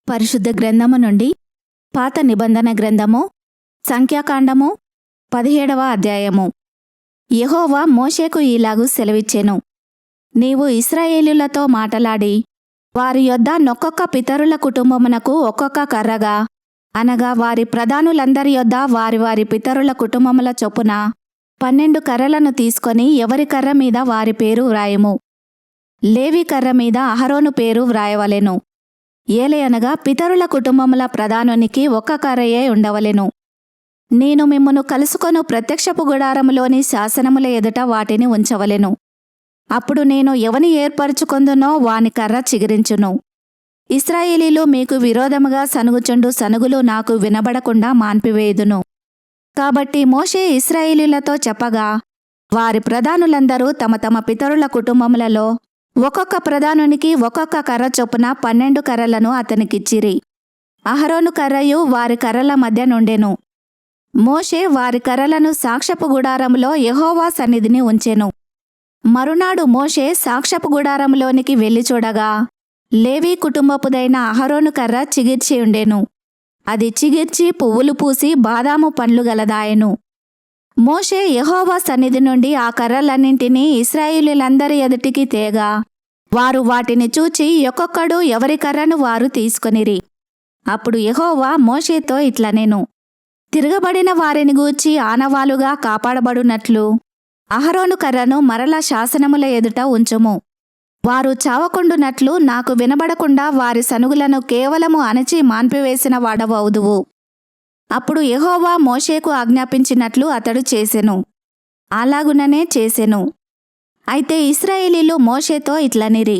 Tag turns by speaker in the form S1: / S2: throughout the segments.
S1: పరిశుద్ధ గ్రంథము నుండి పాత నిబంధన గ్రంథము సంఖ్యాకాండము 17వ అధ్యాయము. యెహోవా మోషేకు ఈలాగు సెలవిచ్చెను. నీవు ఇశ్రాయేలీయులతో మాటలాడి వారి యొద్ద నొక్కొక్క పితరుల కుటుంబమునకు ఒక్కొక్క కర్రగా, అనగా వారి ప్రధానులందరి యొద్ద వారి వారి పితరుల కుటుంబముల చొప్పున 12 కర్రలను తీసుకొని ఎవరి కర్ర మీద వారి పేరు వ్రాయము. లేవి కర్ర మీద అహరోను పేరు వ్రాయవలెను. ఏలయనగా పితరుల కుటుంబముల ప్రధానునికి ఒక్క కర్రయే ఉండవలెను. నేను మిమ్మును కలుసుకొను ప్రత్యక్షపు గుడారములోని శాసనముల ఎదుట వాటిని ఉంచవలెను. అప్పుడు నేను ఎవని ఏర్పరచుకొందునో వాని కర్ర చిగిరించును. ఇశ్రాయేలీలు మీకు విరోధముగా సనుగుచుండు సనుగులు నాకు వినబడకుండా మాన్పివేయుదును. కాబట్టి మోషే ఇశ్రాయేలీయులతో చెప్పగా, వారి ప్రధానులందరూ తమ తమ పితరుల కుటుంబములలో ఒక్కొక్క ప్రధానునికి ఒక్కొక్క కర్ర చొప్పున 12 కర్రలను అతనికిచ్చిరి. అహరోను కర్రయు వారి కర్రల మధ్య నుండెను. మోషే వారి కర్రలను సాక్ష్యపు గుడారములో యెహోవా సన్నిధిని ఉంచెను. మరునాడు మోషే సాక్ష్యపు గుడారములోనికి వెళ్లి చూడగా, లేవీ కుటుంబపుదైన అహరోను కర్ర చిగిర్చి ఉండెను. అది చిగిర్చి పువ్వులు పూసి బాదాము పండ్లు గలదాయెను. మోషే యెహోవా సన్నిధి నుండి ఆ కర్రలన్నింటినీ ఇశ్రాయేలీయులందరి ఎదుటికి తేగా, వారు వాటిని చూచి ఒక్కొక్కడు ఎవరి కర్రను వారు తీసుకొనిరి. అప్పుడు యెహోవా మోషేతో ఇట్లనెను, తిరగబడిన వారిని గూర్చి ఆనవాలుగా కాపాడబడునట్లు అహరోను కర్రను మరల శాసనముల ఎదుట ఉంచుము. వారు చావకుండునట్లు నాకు వినబడకుండా వారి సనుగులను కేవలము అణచి మాన్పివేసిన వాడవవుదువు. అప్పుడు యెహోవా మోషేకు ఆజ్ఞాపించినట్లు అతడు చేసెను. అలాగుననే చేసెను. అయితే ఇశ్రాయేలీలు మోషేతో ఇట్లనిరి,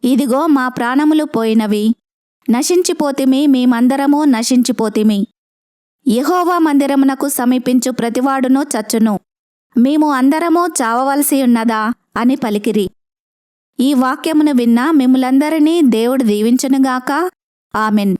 S1: ఇదిగో మా ప్రాణములు పోయినవి, నశించిపోతిమి, మేమందరము నశించిపోతిమి. యెహోవా మందిరమునకు సమీపించు ప్రతివాడును చచ్చును, మేము అందరము చావవలసి ఉన్నదా అని పలికిరి. ఈ వాక్యమును విన్న మిమ్ములందరినీ దేవుడు దీవించునుగాక. ఆమెన్.